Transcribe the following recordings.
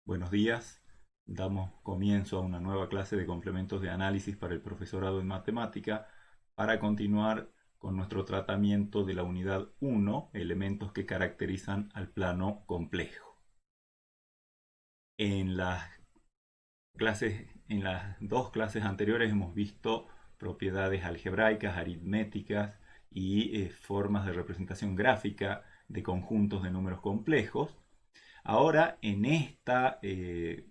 Buenos días. Damos comienzo a una nueva clase de complementos de análisis para el profesorado en matemática para continuar con nuestro tratamiento de la unidad 1, elementos que caracterizan al plano complejo. En las en las dos clases anteriores hemos visto propiedades algebraicas, aritméticas y formas de representación gráfica de conjuntos de números complejos. Ahora, en esta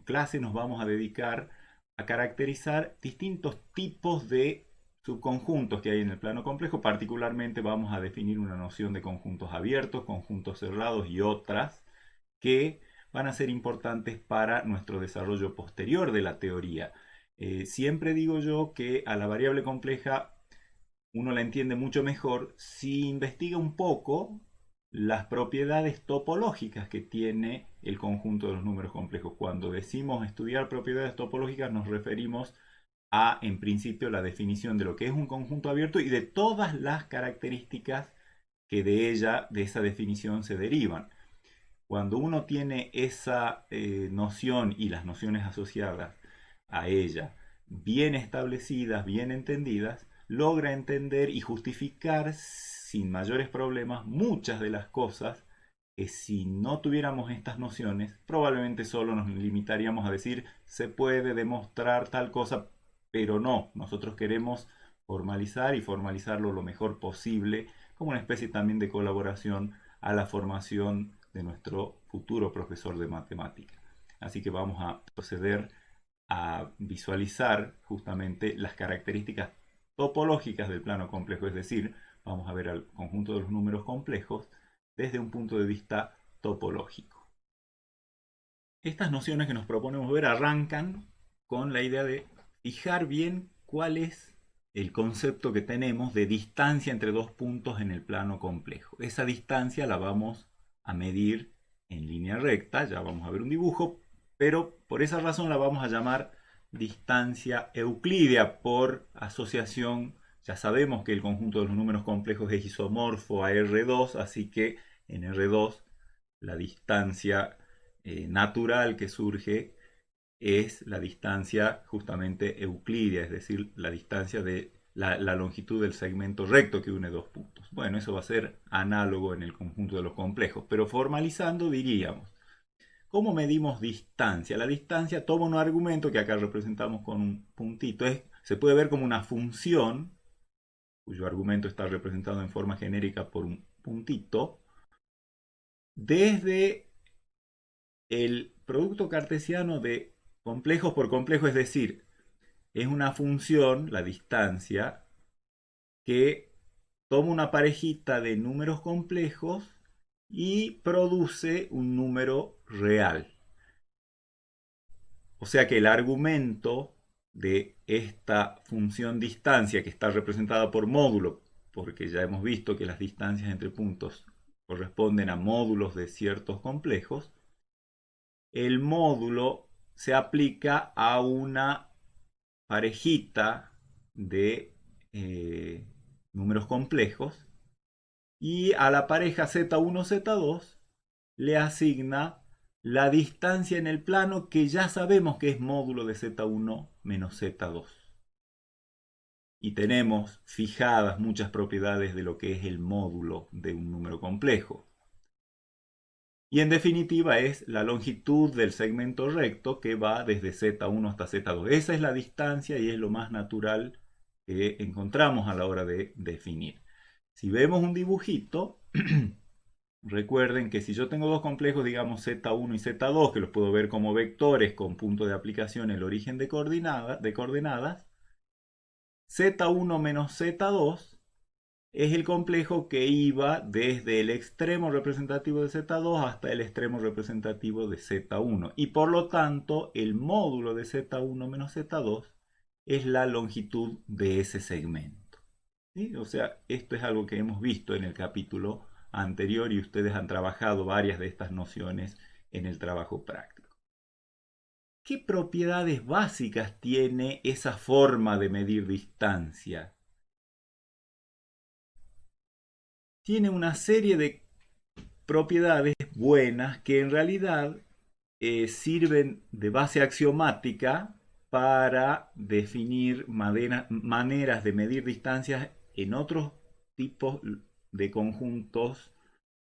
clase nos vamos a dedicar a caracterizar distintos tipos de subconjuntos que hay en el plano complejo. Particularmente vamos a definir una noción de conjuntos abiertos, conjuntos cerrados y otras que van a ser importantes para nuestro desarrollo posterior de la teoría. Siempre digo yo que a la variable compleja uno la entiende mucho mejor si investiga un poco las propiedades topológicas que tiene el conjunto de los números complejos. Cuando decimos estudiar propiedades topológicas nos referimos a, en principio, la definición de lo que es un conjunto abierto y de todas las características que de esa definición se derivan. Cuando uno tiene esa noción y las nociones asociadas a ella bien establecidas, bien entendidas, logra entender y justificar sin mayores problemas muchas de las cosas que si no tuviéramos estas nociones, probablemente solo nos limitaríamos a decir se puede demostrar tal cosa, pero no, nosotros queremos formalizar y formalizarlo lo mejor posible como una especie también de colaboración a la formación de nuestro futuro profesor de matemática. Así que vamos a proceder a visualizar justamente las características topológicas del plano complejo, es decir, vamos a ver al conjunto de los números complejos desde un punto de vista topológico. Estas nociones que nos proponemos ver arrancan con la idea de fijar bien cuál es el concepto que tenemos de distancia entre dos puntos en el plano complejo. Esa distancia la vamos a medir en línea recta, ya vamos a ver un dibujo, pero por esa razón la vamos a llamar distancia euclídea por asociación. Ya sabemos que el conjunto de los números complejos es isomorfo a R2, así que en R2 la distancia natural que surge es la distancia justamente euclídea, es decir, la distancia de la longitud del segmento recto que une dos puntos. Bueno, eso va a ser análogo en el conjunto de los complejos, pero formalizando diríamos, ¿cómo medimos distancia? La distancia toma un argumento que acá representamos con un puntito, se puede ver como una función cuyo argumento está representado en forma genérica por un puntito, desde el producto cartesiano de complejos por complejos, es decir, es una función, la distancia, que toma una parejita de números complejos y produce un número real. O sea que el argumento de esta función distancia, que está representada por módulo, porque ya hemos visto que las distancias entre puntos corresponden a módulos de ciertos complejos, el módulo se aplica a una parejita de números complejos y a la pareja Z1, Z2 le asigna la distancia en el plano que ya sabemos que es módulo de Z1 menos Z2. Y tenemos fijadas muchas propiedades de lo que es el módulo de un número complejo. Y en definitiva es la longitud del segmento recto que va desde Z1 hasta Z2. Esa es la distancia y es lo más natural que encontramos a la hora de definir. Si vemos un dibujito, recuerden que si yo tengo dos complejos, digamos Z1 y Z2, que los puedo ver como vectores con punto de aplicación el origen de coordenadas, Z1 menos Z2 es el complejo que iba desde el extremo representativo de Z2 hasta el extremo representativo de Z1. Y por lo tanto, el módulo de Z1 menos Z2 es la longitud de ese segmento. ¿Sí? O sea, esto es algo que hemos visto en el capítulo anterior y ustedes han trabajado varias de estas nociones en el trabajo práctico. ¿Qué propiedades básicas tiene esa forma de medir distancia? Tiene una serie de propiedades buenas que en realidad sirven de base axiomática para definir maneras de medir distancias en otros tipos de conjuntos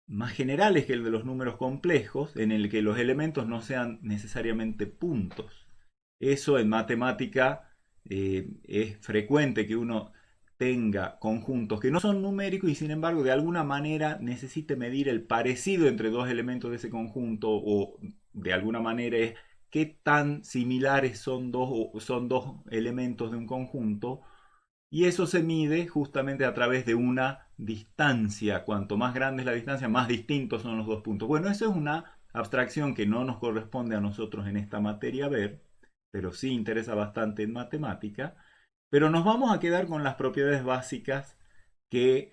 más generales que el de los números complejos, en el que los elementos no sean necesariamente puntos. Eso en matemática es frecuente que uno tenga conjuntos que no son numéricos y sin embargo de alguna manera necesite medir el parecido entre dos elementos de ese conjunto, o de alguna manera es qué tan similares son dos elementos de un conjunto, y eso se mide justamente a través de una distancia. Cuanto más grande es la distancia, más distintos son los dos puntos. Bueno, eso es una abstracción que no nos corresponde a nosotros en esta materia ver, pero sí interesa bastante en matemática. Pero nos vamos a quedar con las propiedades básicas que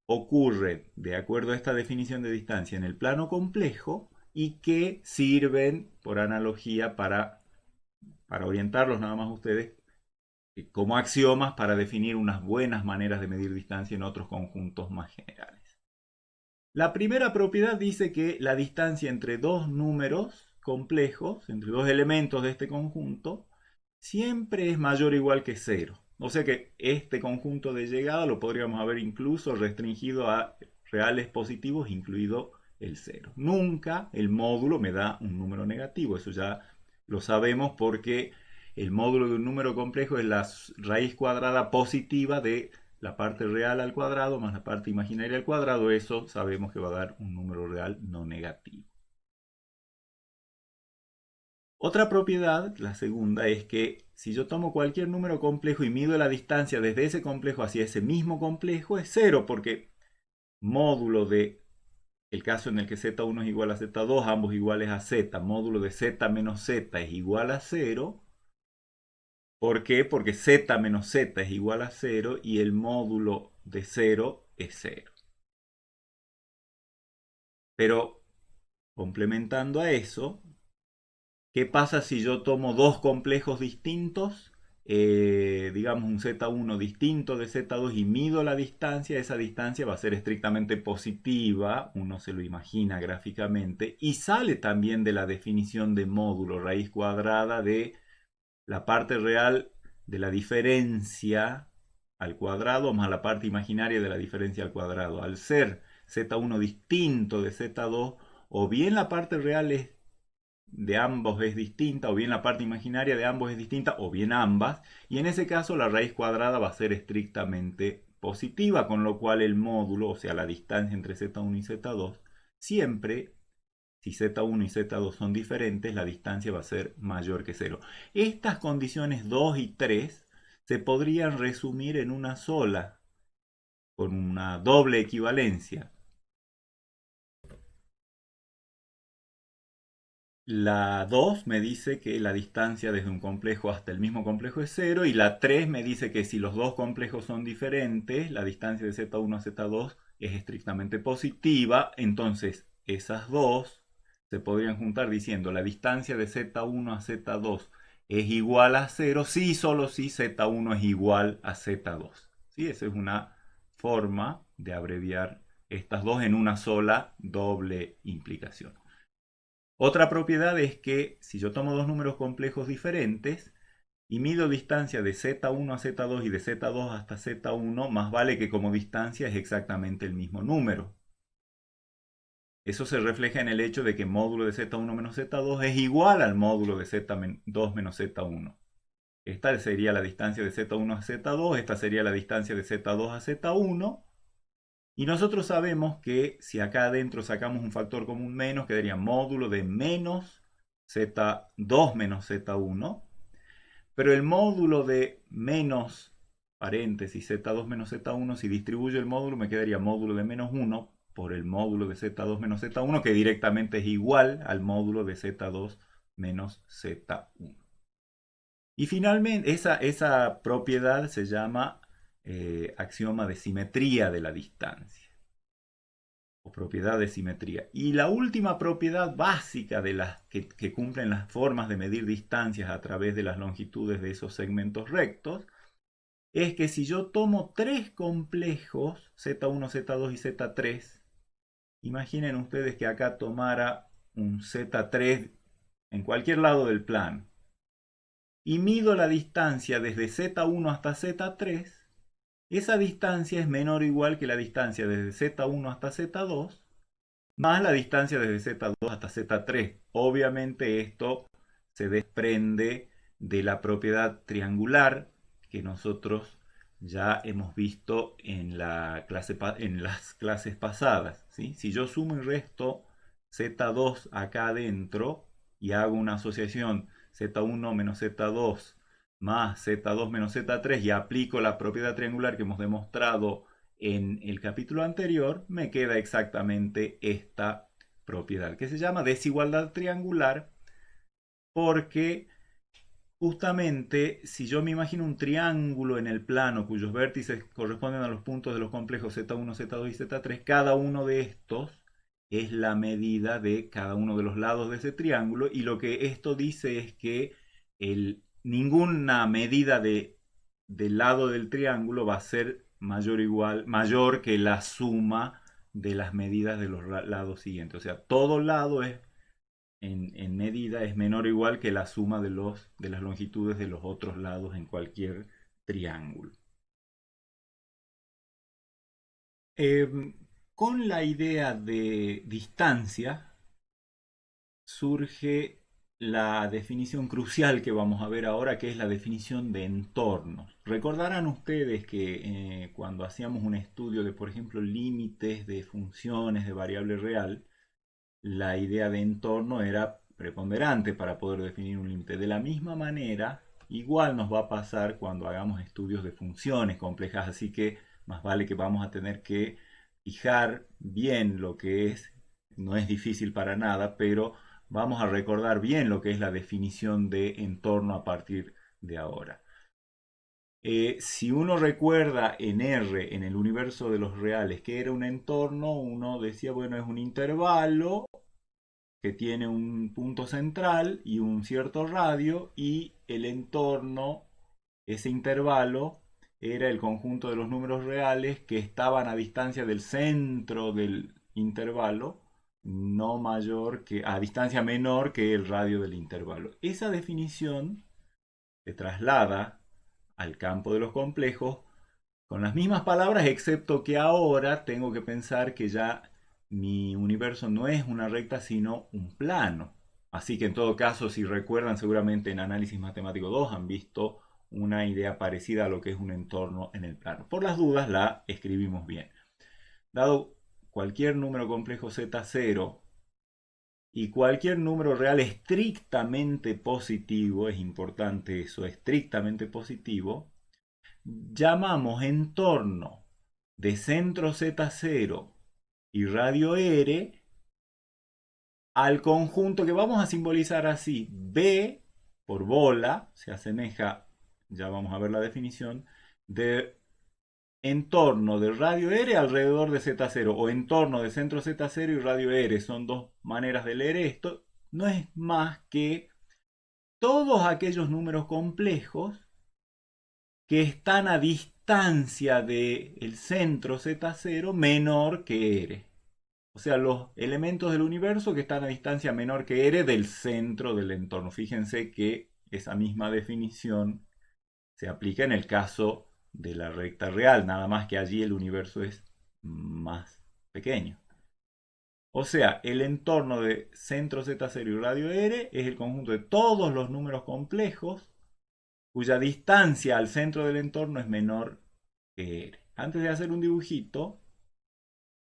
ocurren de acuerdo a esta definición de distancia en el plano complejo y que sirven por analogía para orientarlos nada más a ustedes como axiomas para definir unas buenas maneras de medir distancia en otros conjuntos más generales. La primera propiedad dice que la distancia entre dos números complejos, entre dos elementos de este conjunto, siempre es mayor o igual que cero. O sea que este conjunto de llegada lo podríamos haber incluso restringido a reales positivos, incluido el cero. Nunca el módulo me da un número negativo, eso ya lo sabemos porque el módulo de un número complejo es la raíz cuadrada positiva de la parte real al cuadrado más la parte imaginaria al cuadrado. Eso sabemos que va a dar un número real no negativo. Otra propiedad, la segunda, es que si yo tomo cualquier número complejo y mido la distancia desde ese complejo hacia ese mismo complejo, es cero, porque módulo de el caso en el que z1 es igual a z2, ambos iguales a z, módulo de z menos z es igual a cero. ¿Por qué? Porque z menos z es igual a cero y el módulo de cero es cero. Pero complementando a eso, ¿qué pasa si yo tomo dos complejos distintos? Digamos un z1 distinto de z2 y mido la distancia. Esa distancia va a ser estrictamente positiva, uno se lo imagina gráficamente, y sale también de la definición de módulo, raíz cuadrada de la parte real de la diferencia al cuadrado más la parte imaginaria de la diferencia al cuadrado. Al ser z1 distinto de z2, o bien la parte real de ambos es distinta, o bien la parte imaginaria de ambos es distinta, o bien ambas, y en ese caso la raíz cuadrada va a ser estrictamente positiva, con lo cual el módulo, o sea la distancia entre z1 y z2, siempre, si z1 y z2 son diferentes, la distancia va a ser mayor que cero. Estas condiciones 2 y 3 se podrían resumir en una sola, con una doble equivalencia. La 2 me dice que la distancia desde un complejo hasta el mismo complejo es cero, y la 3 me dice que si los dos complejos son diferentes, la distancia de z1 a z2 es estrictamente positiva. Entonces esas dos se podrían juntar diciendo la distancia de z1 a z2 es igual a cero si solo si z1 es igual a z2. ¿Sí? Esa es una forma de abreviar estas dos en una sola doble implicación. Otra propiedad es que si yo tomo dos números complejos diferentes y mido distancia de z1 a z2 y de z2 hasta z1, más vale que como distancia es exactamente el mismo número. Eso se refleja en el hecho de que módulo de z1 menos z2 es igual al módulo de z2 menos z1. Esta sería la distancia de z1 a z2, esta sería la distancia de z2 a z1. Y nosotros sabemos que si acá adentro sacamos un factor común menos, quedaría módulo de menos z2 menos z1. Pero el módulo de menos paréntesis z2 menos z1, si distribuyo el módulo, me quedaría módulo de menos 1 por el módulo de z2 menos z1, que directamente es igual al módulo de z2 menos z1. Y finalmente, esa propiedad se llama axioma de simetría de la distancia, o propiedad de simetría. Y la última propiedad básica de las que cumplen las formas de medir distancias a través de las longitudes de esos segmentos rectos es que si yo tomo tres complejos, z1, z2 y z3, imaginen ustedes que acá tomara un z3 en cualquier lado del plano, y mido la distancia desde Z1 hasta Z3, esa distancia es menor o igual que la distancia desde Z1 hasta Z2, más la distancia desde Z2 hasta Z3. Obviamente esto se desprende de la propiedad triangular que nosotros ya hemos visto en las clases pasadas, ¿sí? Si yo sumo y resto Z2 acá adentro y hago una asociación Z1 menos Z2 más Z2 menos Z3 y aplico la propiedad triangular que hemos demostrado en el capítulo anterior, me queda exactamente esta propiedad, que se llama desigualdad triangular, porque justamente si yo me imagino un triángulo en el plano cuyos vértices corresponden a los puntos de los complejos Z1, Z2 y Z3, cada uno de estos es la medida de cada uno de los lados de ese triángulo, y lo que esto dice es que ninguna medida del lado del triángulo va a ser mayor que la suma de las medidas de los lados siguientes. O sea, todo lado en medida es menor o igual que la suma de las longitudes de los otros lados en cualquier triángulo. Con la idea de distancia surge la definición crucial que vamos a ver ahora, que es la definición de entornos. Recordarán ustedes que cuando hacíamos un estudio de, por ejemplo, límites de funciones de variable real, la idea de entorno era preponderante para poder definir un límite. De la misma manera, igual nos va a pasar cuando hagamos estudios de funciones complejas, así que más vale que vamos a tener que fijar bien lo que es, no es difícil para nada, pero vamos a recordar bien lo que es la definición de entorno a partir de ahora. Si uno recuerda en R, en el universo de los reales, que era un entorno, uno decía, bueno, es un intervalo que tiene un punto central y un cierto radio, y el entorno, ese intervalo, era el conjunto de los números reales que estaban a distancia del centro del intervalo, no mayor que, a distancia menor que el radio del intervalo. Esa definición se traslada al campo de los complejos con las mismas palabras, excepto que ahora tengo que pensar que ya mi universo no es una recta, sino un plano. Así que en todo caso, si recuerdan, seguramente en Análisis Matemático 2 han visto una idea parecida a lo que es un entorno en el plano. Por las dudas la escribimos bien. Dado cualquier número complejo Z0 y cualquier número real estrictamente positivo, es importante eso, estrictamente positivo, llamamos entorno de centro Z0 y radio R al conjunto que vamos a simbolizar así. B por bola se asemeja, ya vamos a ver la definición, de entorno de radio R alrededor de Z0, o entorno de centro Z0 y radio R. Son dos maneras de leer esto. No es más que todos aquellos números complejos que están a distancia del centro Z0 menor que R. O sea, los elementos del universo que están a distancia menor que R del centro del entorno. Fíjense que esa misma definición se aplica en el caso de la recta real, nada más que allí el universo es más pequeño. O sea, el entorno de centro Z0 y radio R es el conjunto de todos los números complejos cuya distancia al centro del entorno es menor que R. Antes de hacer un dibujito,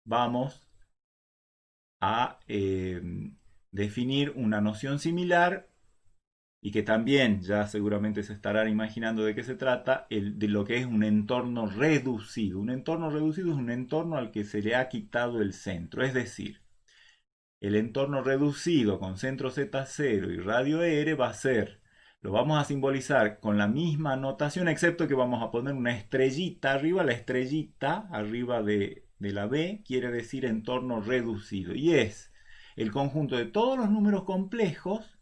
vamos a definir una noción similar y que también ya seguramente se estarán imaginando de qué se trata, de lo que es un entorno reducido. Un entorno reducido es un entorno al que se le ha quitado el centro, es decir, el entorno reducido con centro Z0 y radio R va a ser, lo vamos a simbolizar con la misma notación, excepto que vamos a poner una estrellita arriba. La estrellita arriba de la B quiere decir entorno reducido, y es el conjunto de todos los números complejos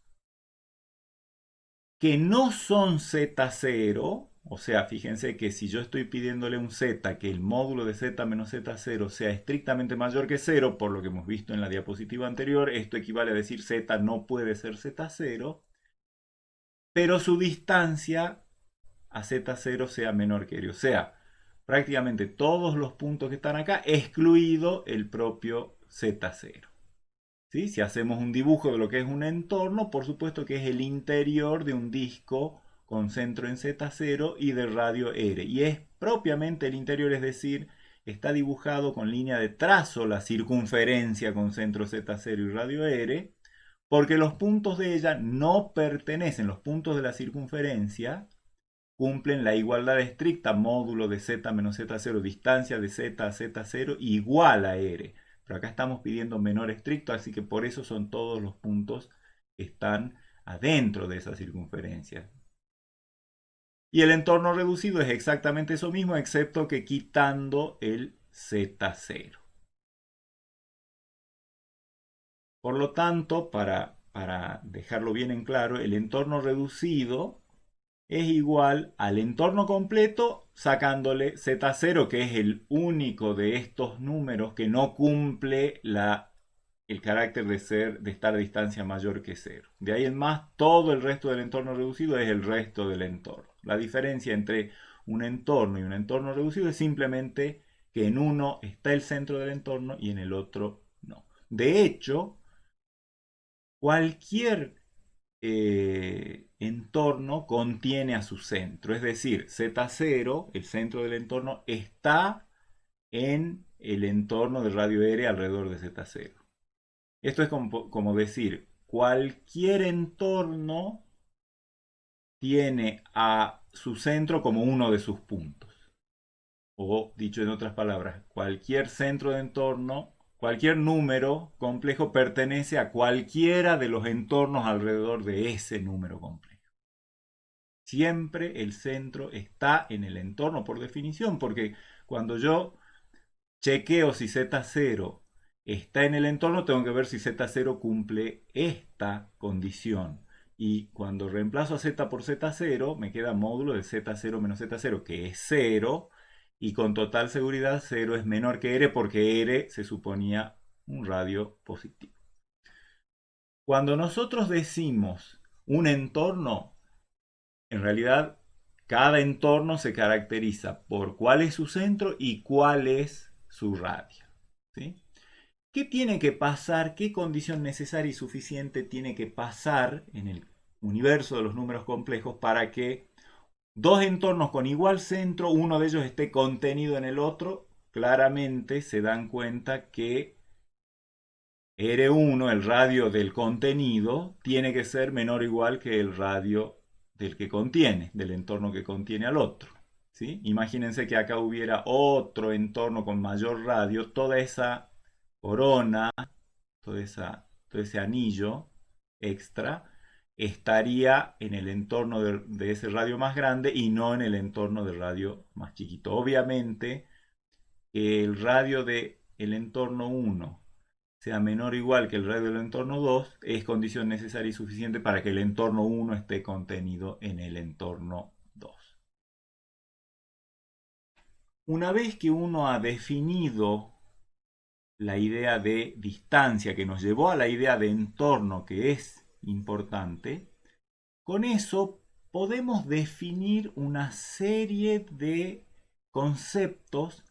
que no son Z0, O sea, fíjense que si yo estoy pidiéndole un z, que el módulo de z menos z0 sea estrictamente mayor que 0, por lo que hemos visto en la diapositiva anterior, esto equivale a decir z no puede ser z0, pero su distancia a z0 sea menor que r. O sea, prácticamente todos los puntos que están acá, excluido el propio z0. ¿Sí? Si hacemos un dibujo de lo que es un entorno, por supuesto que es el interior de un disco con centro en z0 y de radio r. Y es propiamente el interior, es decir, está dibujado con línea de trazo la circunferencia con centro z0 y radio r, porque los puntos de ella no pertenecen, los puntos de la circunferencia cumplen la igualdad estricta módulo de z menos z0, distancia de z a z0 igual a r. Pero acá estamos pidiendo menor estricto, así que por eso son todos los puntos que están adentro de esa circunferencia. Y el entorno reducido es exactamente eso mismo, excepto que quitando el z0. Por lo tanto, para dejarlo bien en claro, el entorno reducido es igual al entorno completo sacándole z0, que es el único de estos números que no cumple el carácter de estar a distancia mayor que 0. De ahí en más, todo el resto del entorno reducido es el resto del entorno. La diferencia entre un entorno y un entorno reducido es simplemente que en uno está el centro del entorno y en el otro no. De hecho, cualquier entorno contiene a su centro. Es decir, Z0, el centro del entorno, está en el entorno de radio R alrededor de Z0. Esto es como decir, cualquier entorno tiene a su centro como uno de sus puntos. O dicho en otras palabras, cualquier centro de entorno, cualquier número complejo pertenece a cualquiera de los entornos alrededor de ese número complejo. Siempre el centro está en el entorno por definición, porque cuando yo chequeo si Z0 está en el entorno, tengo que ver si Z0 cumple esta condición. Y cuando reemplazo a Z por Z0, me queda módulo de Z0 menos Z0, que es 0. Y con total seguridad 0 es menor que R porque R se suponía un radio positivo. Cuando nosotros decimos un entorno, en realidad, cada entorno se caracteriza por cuál es su centro y cuál es su radio. ¿Sí? ¿Qué tiene que pasar? ¿Qué condición necesaria y suficiente tiene que pasar en el universo de los números complejos para que dos entornos con igual centro, uno de ellos esté contenido en el otro? Claramente se dan cuenta que R1, el radio del contenido, tiene que ser menor o igual que el radio del que contiene, del entorno que contiene al otro. ¿Sí? Imagínense que acá hubiera otro entorno con mayor radio, toda esa corona, todo ese anillo extra, estaría en el entorno de ese radio más grande y no en el entorno del radio más chiquito. Obviamente, el radio del entorno 1 sea menor o igual que el radio del entorno 2, es condición necesaria y suficiente para que el entorno 1 esté contenido en el entorno 2. Una vez que uno ha definido la idea de distancia que nos llevó a la idea de entorno que es importante, con eso podemos definir una serie de conceptos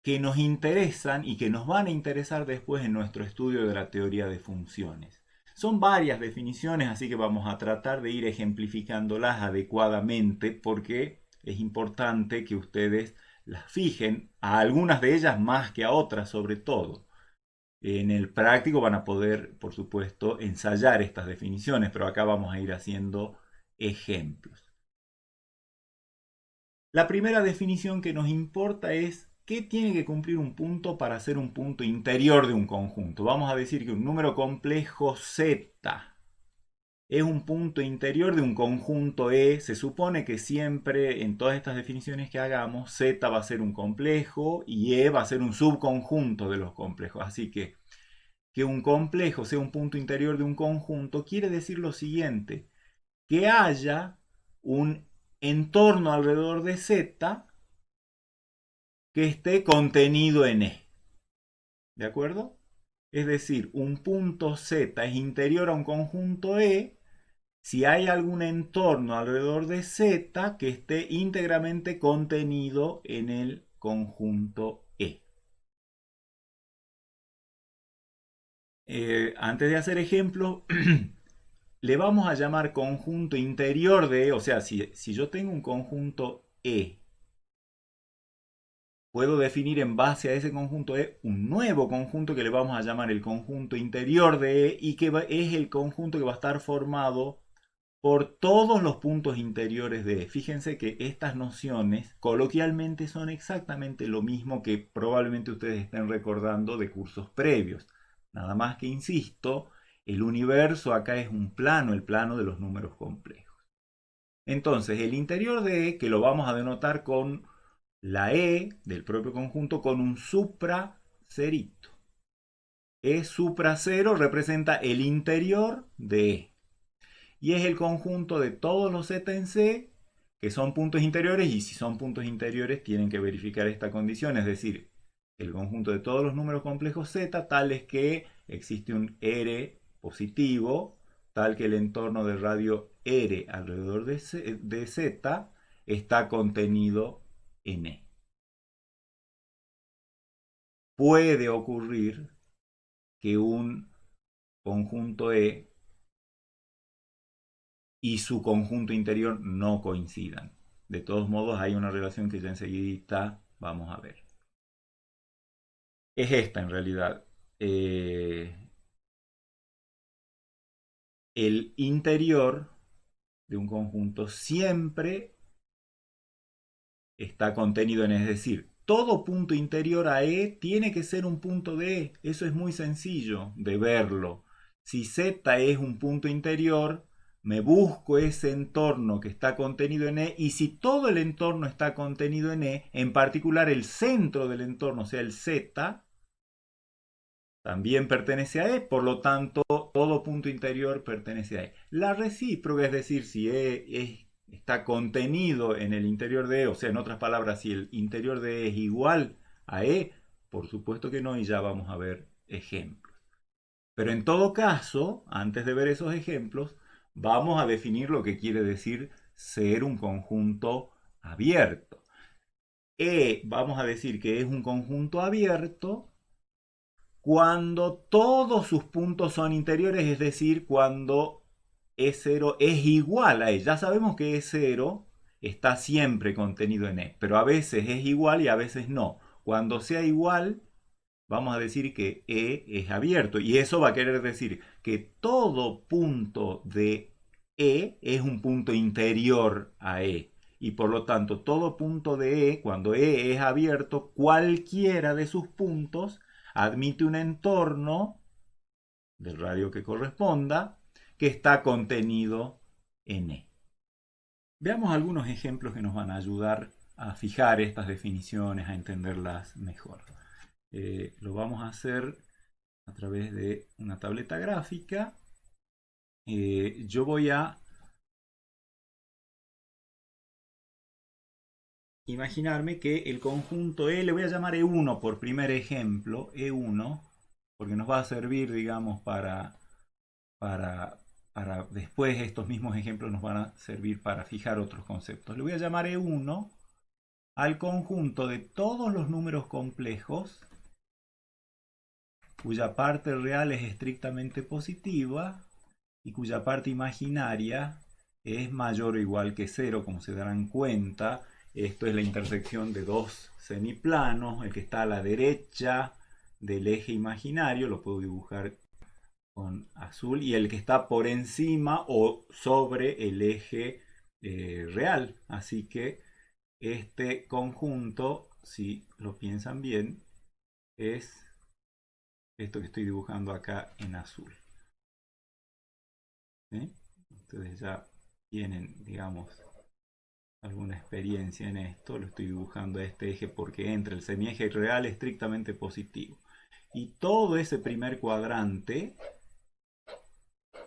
que nos interesan y que nos van a interesar después en nuestro estudio de la teoría de funciones. Son varias definiciones, así que vamos a tratar de ir ejemplificándolas adecuadamente porque es importante que ustedes las fijen, a algunas de ellas más que a otras sobre todo. En el práctico van a poder, por supuesto, ensayar estas definiciones, pero acá vamos a ir haciendo ejemplos. La primera definición que nos importa es qué tiene que cumplir un punto para ser un punto interior de un conjunto. Vamos a decir que un número complejo z es un punto interior de un conjunto E. Se supone que siempre en todas estas definiciones que hagamos, Z va a ser un complejo y E va a ser un subconjunto de los complejos. Así que un complejo sea un punto interior de un conjunto quiere decir lo siguiente, que haya un entorno alrededor de Z que esté contenido en E. ¿De acuerdo? Es decir, un punto Z es interior a un conjunto E si hay algún entorno alrededor de Z que esté íntegramente contenido en el conjunto E. Antes de hacer ejemplos, le vamos a llamar conjunto interior de E, o sea, si yo tengo un conjunto E, puedo definir en base a ese conjunto E un nuevo conjunto que le vamos a llamar el conjunto interior de E y que es el conjunto que va a estar formado por todos los puntos interiores de E. Fíjense que estas nociones coloquialmente son exactamente lo mismo que probablemente ustedes estén recordando de cursos previos. Nada más que insisto, el universo acá es un plano, el plano de los números complejos. Entonces, el interior de E, que lo vamos a denotar con la E del propio conjunto con un supracerito. E supra cero representa el interior de E. Y es el conjunto de todos los Z en C que son puntos interiores, y si son puntos interiores tienen que verificar esta condición, es decir, el conjunto de todos los números complejos Z tales que existe un R positivo, tal que el entorno de radio R alrededor de Z está contenido en E. Puede ocurrir que un conjunto E y su conjunto interior no coincidan. De todos modos, hay una relación que ya enseguida vamos a ver. Es esta en realidad. El interior de un conjunto siempre está contenido en, es decir, todo punto interior a E tiene que ser un punto de E. Eso es muy sencillo de verlo. Si Z es un punto interior, me busco ese entorno que está contenido en E, y si todo el entorno está contenido en E, en particular el centro del entorno, o sea, el Z, también pertenece a E, por lo tanto, todo punto interior pertenece a E. La recíproca, es decir, si está contenido en el interior de E, o sea, en otras palabras, si el interior de E es igual a E, por supuesto que no, y ya vamos a ver ejemplos. Pero en todo caso, antes de ver esos ejemplos, vamos a definir lo que quiere decir ser un conjunto abierto. E, vamos a decir que es un conjunto abierto cuando todos sus puntos son interiores, es decir, cuando E0 es igual a E. Ya sabemos que E0 está siempre contenido en E, pero a veces es igual y a veces no. Cuando sea igual, vamos a decir que E es abierto, y eso va a querer decir que todo punto de E es un punto interior a E. Y por lo tanto, todo punto de E, cuando E es abierto, cualquiera de sus puntos admite un entorno del radio que corresponda que está contenido en E. Veamos algunos ejemplos que nos van a ayudar a fijar estas definiciones, a entenderlas mejor. Lo vamos a hacer a través de una tableta gráfica. Yo voy a imaginarme que el conjunto E, le voy a llamar E1 por primer ejemplo, E1, porque nos va a servir, digamos, para después estos mismos ejemplos nos van a servir para fijar otros conceptos. Le voy a llamar E1 al conjunto de todos los números complejos cuya parte real es estrictamente positiva y cuya parte imaginaria es mayor o igual que cero, como se darán cuenta. Esto es la intersección de dos semiplanos. El que está a la derecha del eje imaginario lo puedo dibujar con azul, y el que está por encima o sobre el eje real. Así que este conjunto, si lo piensan bien, es esto que estoy dibujando acá en azul. ¿Sí? Ustedes ya tienen, digamos, alguna experiencia en esto. Lo estoy dibujando a este eje porque entra el semieje real estrictamente positivo. Y todo ese primer cuadrante,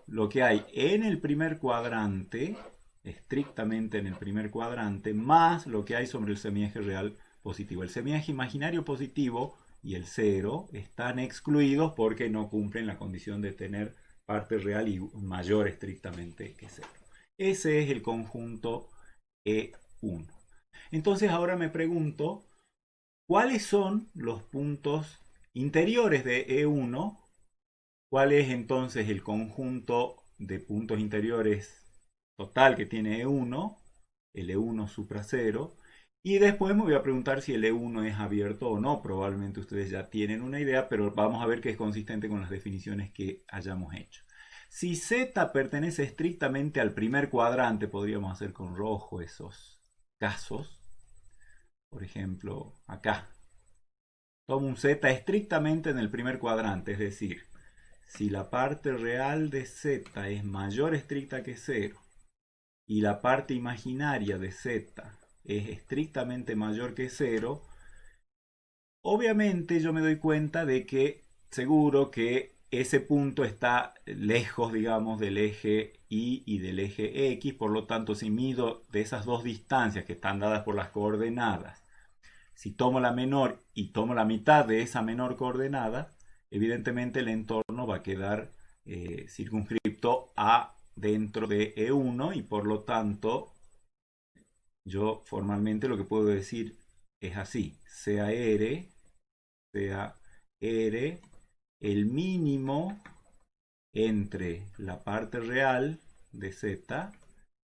lo que hay en el primer cuadrante estrictamente en el primer cuadrante, más lo que hay sobre el semieje real positivo. El semieje imaginario positivo y el cero están excluidos porque no cumplen la condición de tener parte real y mayor estrictamente que cero. Ese es el conjunto E1. Entonces ahora me pregunto, ¿cuáles son los puntos interiores de E1? ¿Cuál es entonces el conjunto de puntos interiores total que tiene E1? El E1 supra 0. Y después me voy a preguntar si el E1 es abierto o no. Probablemente ustedes ya tienen una idea, pero vamos a ver que es consistente con las definiciones que hayamos hecho. Si Z pertenece estrictamente al primer cuadrante, podríamos hacer con rojo esos casos. Por ejemplo, acá. Tomo un Z estrictamente en el primer cuadrante, es decir, si la parte real de Z es mayor estricta que 0 y la parte imaginaria de Z es estrictamente mayor que 0, obviamente yo me doy cuenta de que seguro que ese punto está lejos, digamos, del eje Y del eje X, por lo tanto, si mido de esas dos distancias que están dadas por las coordenadas, si tomo la menor y tomo la mitad de esa menor coordenada, evidentemente el entorno va a quedar circunscripto a dentro de E1 y por lo tanto yo formalmente lo que puedo decir es así, sea R el mínimo entre la parte real de Z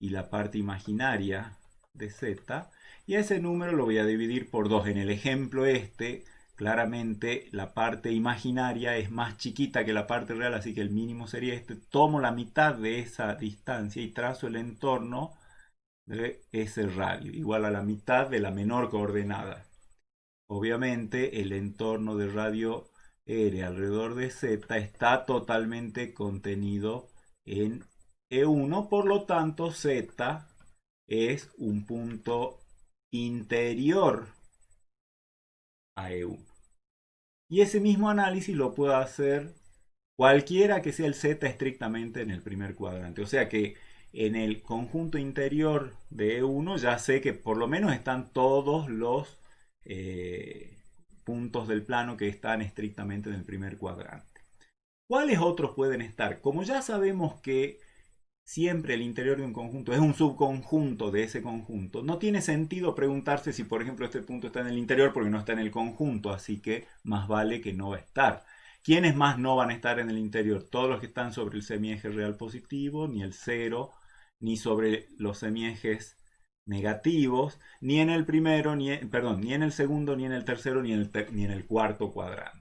y la parte imaginaria de Z, y a ese número lo voy a dividir por 2. En el ejemplo este, claramente la parte imaginaria es más chiquita que la parte real, así que el mínimo sería este. Tomo la mitad de esa distancia y trazo el entorno de ese radio, igual a la mitad de la menor coordenada. Obviamente el entorno del radio R alrededor de Z está totalmente contenido en E1, por lo tanto Z es un punto interior a E1. Y ese mismo análisis lo puedo hacer cualquiera que sea el Z estrictamente en el primer cuadrante. O sea que en el conjunto interior de E1 ya sé que por lo menos están todos los puntos del plano que están estrictamente en el primer cuadrante. ¿Cuáles otros pueden estar? Como ya sabemos que siempre el interior de un conjunto es un subconjunto de ese conjunto, no tiene sentido preguntarse si por ejemplo este punto está en el interior porque no está en el conjunto, así que más vale que no va a estar. ¿Quiénes más no van a estar en el interior? Todos los que están sobre el semieje real positivo, ni el cero, ni sobre los semiejes negativos, ni en el primero, ni en el segundo, ni en el tercero, ni en el cuarto cuadrante.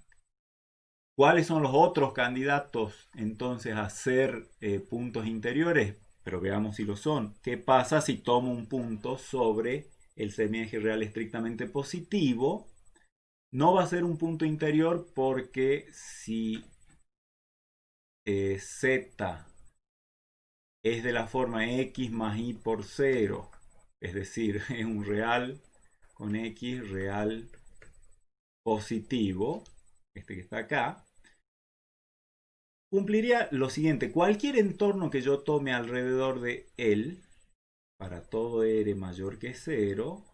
¿Cuáles son los otros candidatos entonces a ser puntos interiores? Pero veamos si lo son. ¿Qué pasa si tomo un punto sobre el semieje real estrictamente positivo? No va a ser un punto interior porque si Z es de la forma X más Y por 0, es decir, es un real con X real positivo, este que está acá, cumpliría lo siguiente: cualquier entorno que yo tome alrededor de él, para todo R mayor que 0,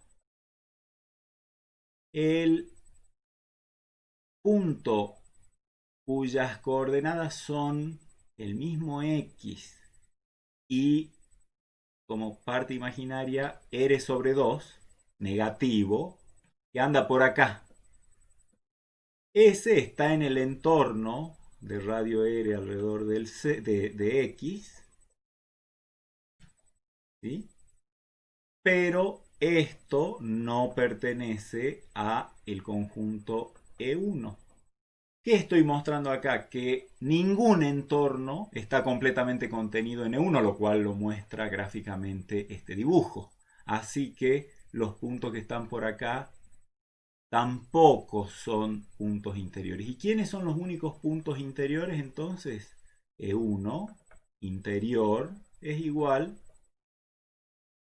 el punto cuyas coordenadas son el mismo X y como parte imaginaria R sobre 2, negativo, que anda por acá. Ese está en el entorno de radio R alrededor de X, ¿sí? Pero esto no pertenece a el conjunto E1. ¿Qué estoy mostrando acá? Que ningún entorno está completamente contenido en E1, lo cual lo muestra gráficamente este dibujo. Así que los puntos que están por acá tampoco son puntos interiores. ¿Y quiénes son los únicos puntos interiores entonces? E1 interior es igual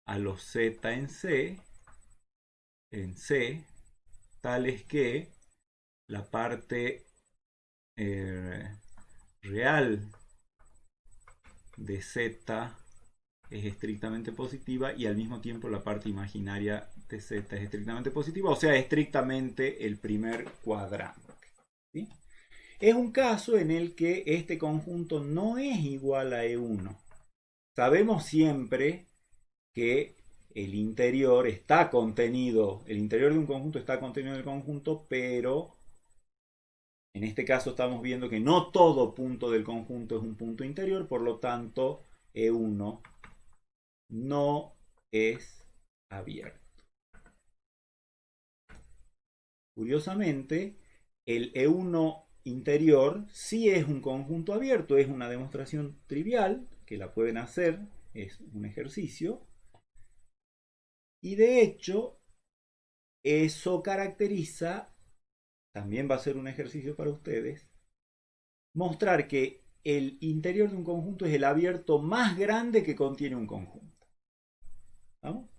a los Z en C, tales que la parte real de Z es estrictamente positiva y al mismo tiempo la parte imaginaria de Z es estrictamente positiva, o sea, estrictamente el primer cuadrante. ¿Sí? Es un caso en el que este conjunto no es igual a E1. Sabemos siempre que el interior está contenido, el interior de un conjunto está contenido en el conjunto, pero en este caso estamos viendo que no todo punto del conjunto es un punto interior, por lo tanto E1 no es abierto. Curiosamente, el E1 interior sí es un conjunto abierto, es una demostración trivial que la pueden hacer, es un ejercicio. Y de hecho, eso caracteriza, también va a ser un ejercicio para ustedes, mostrar que el interior de un conjunto es el abierto más grande que contiene un conjunto. ¿Vamos?